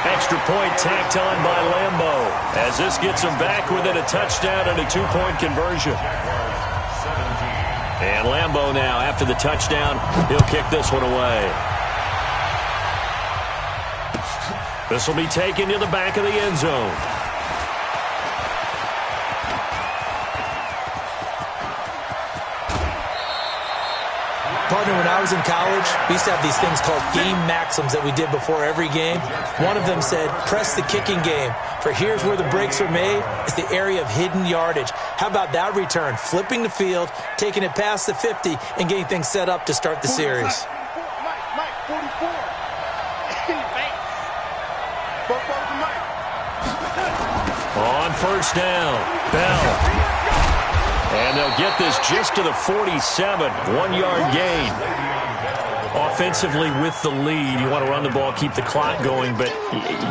Extra point tacked on by Lambeau. As this gets them back within a touchdown and a 2-point conversion. And Lambeau now, after the touchdown, he'll kick this one away. This will be taken to the back of the end zone. Partner, when I was in college, we used to have these things called game maxims that we did before every game. One of them said, press the kicking game. For here's where the breaks are made. It's the area of hidden yardage. How about that return? Flipping the field, taking it past the 50, and getting things set up to start the series. Mike, 44. In the face. On 1st down, Bell. And they'll get this just to the 47, 1-yard gain. Offensively with the lead, you want to run the ball, keep the clock going, but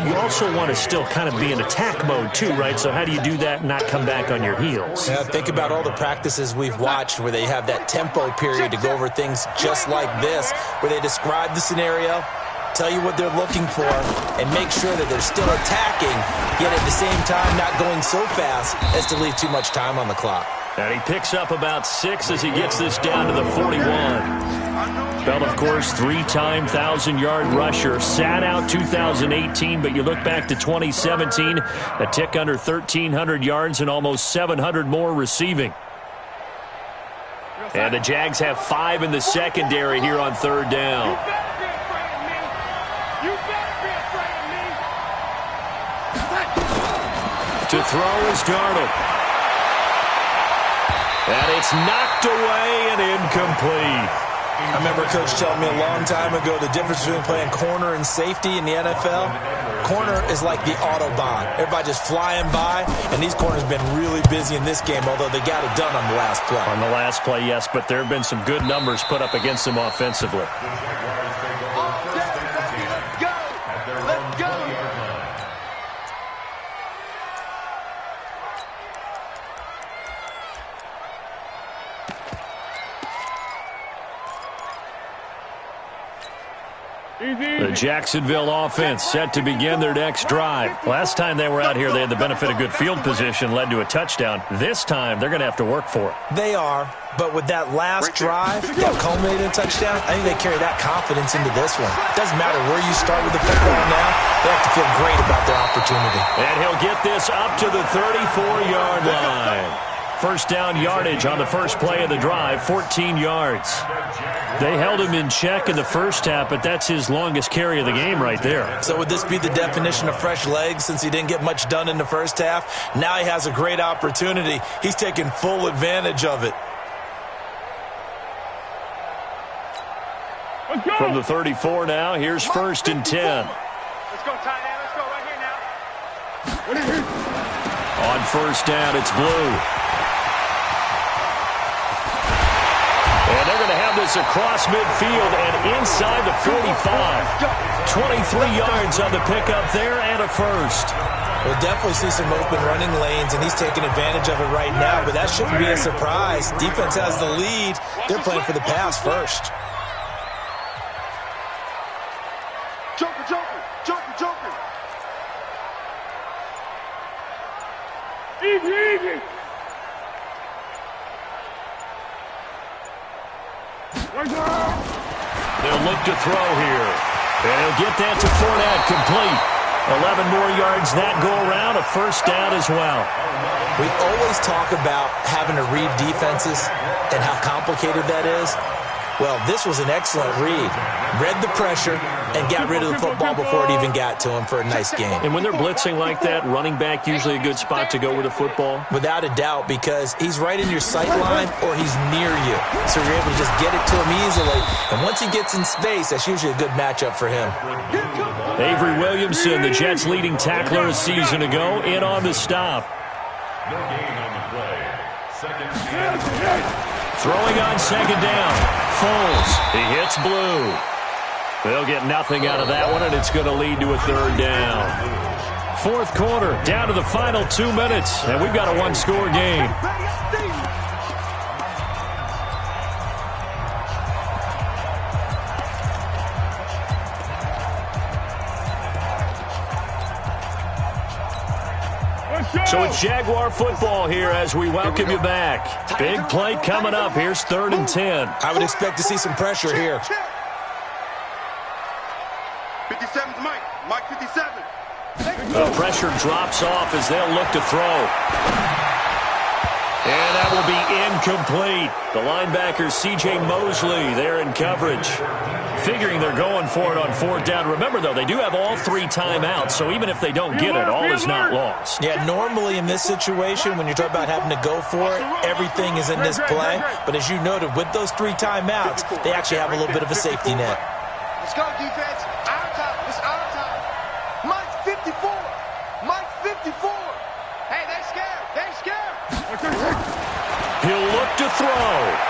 you also want to still kind of be in attack mode too, right? So how do you do that and not come back on your heels? Yeah, think about all the practices we've watched where they have that tempo period to go over things just like this, where they describe the scenario, tell you what they're looking for, and make sure that they're still attacking, yet at the same time not going so fast as to leave too much time on the clock. And he picks up about 6 as he gets this down to the 41. Bell, of course, 3-time 1,000-yard rusher. Sat out 2018, but you look back to 2017, a tick under 1,300 yards and almost 700 more receiving. And the Jags have 5 in the secondary here on 3rd down. To throw is Darnold. And it's knocked away and incomplete. I remember Coach telling me a long time ago the difference between playing corner and safety in the NFL. Corner is like the Autobahn. Everybody just flying by, and these corners have been really busy in this game, although they got it done on the last play. On the last play, yes, but there have been some good numbers put up against them offensively. The Jacksonville offense set to begin their next drive. Last time they were out here, they had the benefit of good field position, led to a touchdown. This time, they're going to have to work for it. They are, but with that last drive that culminated in a touchdown, I think they carry that confidence into this one. It doesn't matter where you start with the football now. They have to feel great about their opportunity. And he'll get this up to the 34-yard line. First down yardage on the first play of the drive, 14 yards. They held him in check in the first half, but that's his longest carry of the game right there. So would this be the definition of fresh legs since he didn't get much done in the first half? Now he has a great opportunity. He's taking full advantage of it. From the 34 now, here's first and 10. Let's go, tight end. Let's go right here now. On first down, it's Blue. And they're going to have this across midfield and inside the 45. 23 yards on the pickup there and a first. We'll definitely see some open running lanes, and he's taking advantage of it right now, but that shouldn't be a surprise. Defense has the lead. They're playing for the pass first. Joker, Joker, Joker, Joker. Easy, easy. They'll look to throw here. And he'll get that to Fournette, complete. 11 more yards that go around, a first down as well. We always talk about having to read defenses and how complicated that is. Well, this was an excellent read. Read the pressure and got rid of the football before it even got to him for a nice game. And when they're blitzing like that, running back usually a good spot to go with the football? Without a doubt, because he's right in your sight line or he's near you. So you're able to just get it to him easily. And once he gets in space, that's usually a good matchup for him. Avery Williamson, the Jets' leading tackler a season ago, in on the stop. No gain on the play. Second and Throwing on second down. Foles. He hits Blue. They'll get nothing out of that one, and it's going to lead to a third down. Fourth quarter, down to the final 2 minutes, and we've got a one-score game. So it's Jaguar football here as we welcome you back. Big play coming up. Here's 3rd and 10. I would expect to see some pressure here. 57's Mike. Mike 57. The pressure drops off as they'll look to throw. And that will be incomplete. The linebacker, C.J. Mosley, there in coverage. Figuring they're going for it on 4th down. Remember, though, they do have all 3 timeouts, so even if they don't get it, all is not lost. Yeah, normally in this situation, when you're talking about having to go for it, everything is in this play. But as you noted, with those 3 timeouts, they actually have a little bit of a safety net. Let's go, defense. Our time. It's our time. Mike 54. Mike 54. Hey, they scared. They scared. He'll look to throw.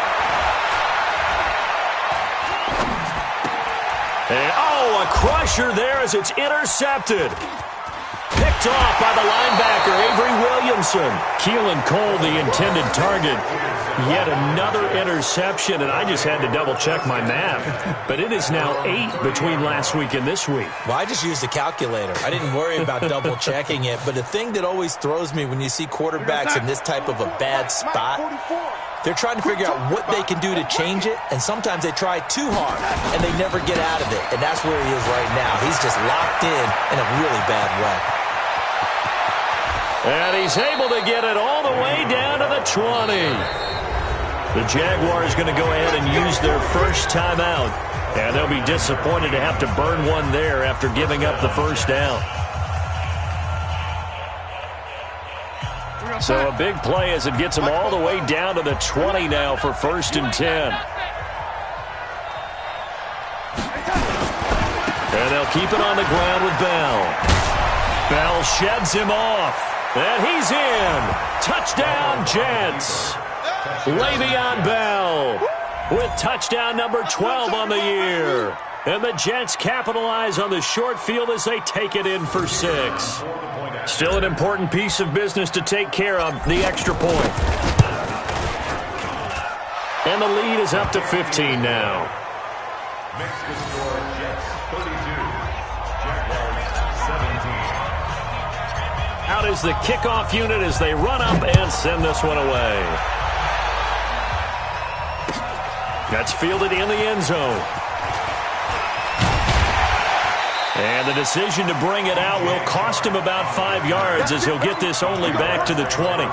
And, a crusher there as it's intercepted. Picked off by the linebacker, Avery Williamson. Keelan Cole, the intended target. Yet another interception, and I just had to double-check my math. But it is now 8 between last week and this week. Well, I just used a calculator. I didn't worry about double-checking it. But the thing that always throws me when you see quarterbacks in this type of a bad spot, they're trying to figure out what they can do to change it, and sometimes they try too hard, and they never get out of it. And that's where he is right now. He's just locked in a really bad way. And he's able to get it all the way down to the 20. The Jaguars going to go ahead and use their first timeout. And they'll be disappointed to have to burn one there after giving up the first down. So a big play as it gets them all the way down to the 20 now for 1st and 10. And they'll keep it on the ground with Bell. Bell sheds him off. And he's in. Touchdown, Jets. Le'Veon Bell with touchdown number 12 on the year. And the Jets capitalize on the short field as they take it in for 6. Still an important piece of business to take care of, the extra point. And the lead is up to 15 now. Makes the score Jets 32, Jaguars 17. Out is the kickoff unit as they run up and send this one away. That's fielded in the end zone. And the decision to bring it out will cost him about 5 yards as he'll get this only back to the 20.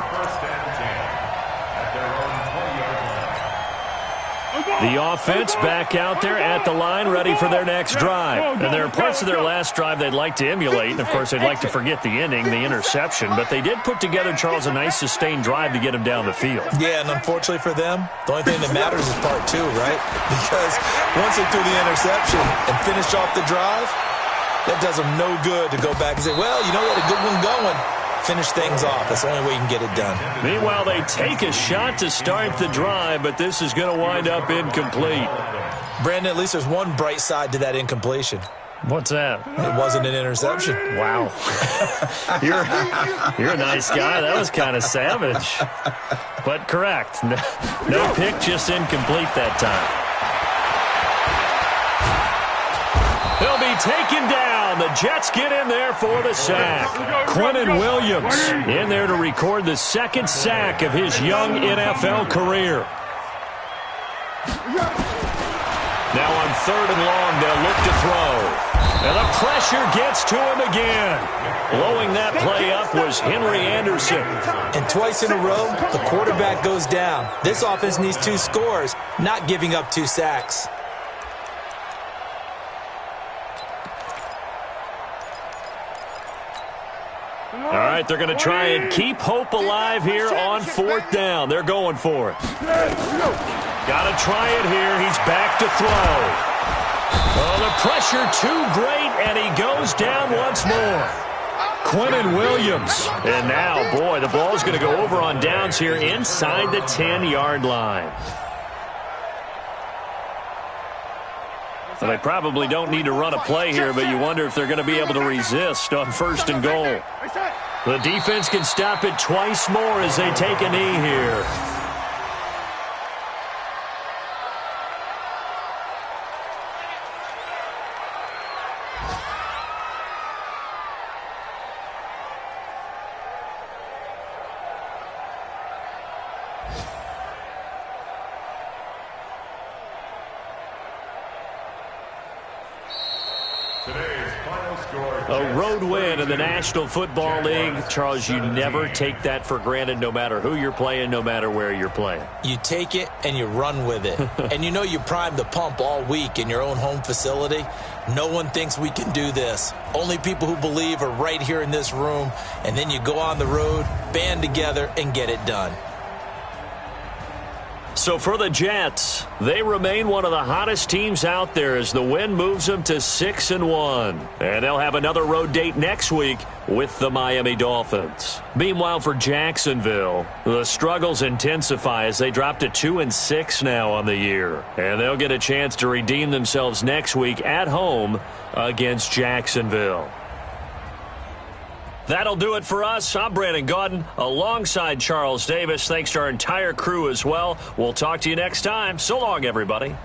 The offense back out there at the line, ready for their next drive. And there are parts of their last drive they'd like to emulate. And, of course, they'd like to forget the inning, the interception. But they did put together, Charles, a nice sustained drive to get him down the field. Yeah, and unfortunately for them, the only thing that matters is part 2, right? Because once they threw the interception and finished off the drive, that does them no good to go back and say, well, you know what, a good one going. Finish things off. That's the only way you can get it done. Meanwhile, they take a shot to start the drive, but this is going to wind up incomplete. Brandon, at least there's one bright side to that incompletion. What's that? It wasn't an interception. Wow. You're a nice guy. That was kind of savage. But correct. No pick, just incomplete that time. He'll be taken down. The Jets get in there for the sack. Quinnen Williams in there to record the second sack of his young NFL career. Now on 3rd and long, they'll look to throw. And the pressure gets to him again. Blowing that play up was Henry Anderson. And twice in a row, the quarterback goes down. This offense needs 2 scores, not giving up 2 sacks. All right, they're going to try and keep hope alive here on 4th down. They're going for it. Got to try it here. He's back to throw. Oh, the pressure too great, and he goes down once more. Quinnen Williams. And now, boy, the ball's going to go over on downs here inside the 10-yard line. Well, they probably don't need to run a play here, but you wonder if they're going to be able to resist on 1st and goal. The defense can stop it twice more as they take a knee here. A road win in the National Football League. Charles, you never take that for granted no matter who you're playing, no matter where you're playing. You take it and you run with it. And you know you primed the pump all week in your own home facility. No one thinks we can do this. Only people who believe are right here in this room. And then you go on the road, band together, and get it done. So for the Jets, they remain one of the hottest teams out there as the win moves them to 6-1. And they'll have another road date next week with the Miami Dolphins. Meanwhile, for Jacksonville, the struggles intensify as they drop to 2-6 now on the year. And they'll get a chance to redeem themselves next week at home against Jacksonville. That'll do it for us. I'm Brandon Gaudin alongside Charles Davis. Thanks to our entire crew as well. We'll talk to you next time. So long, everybody.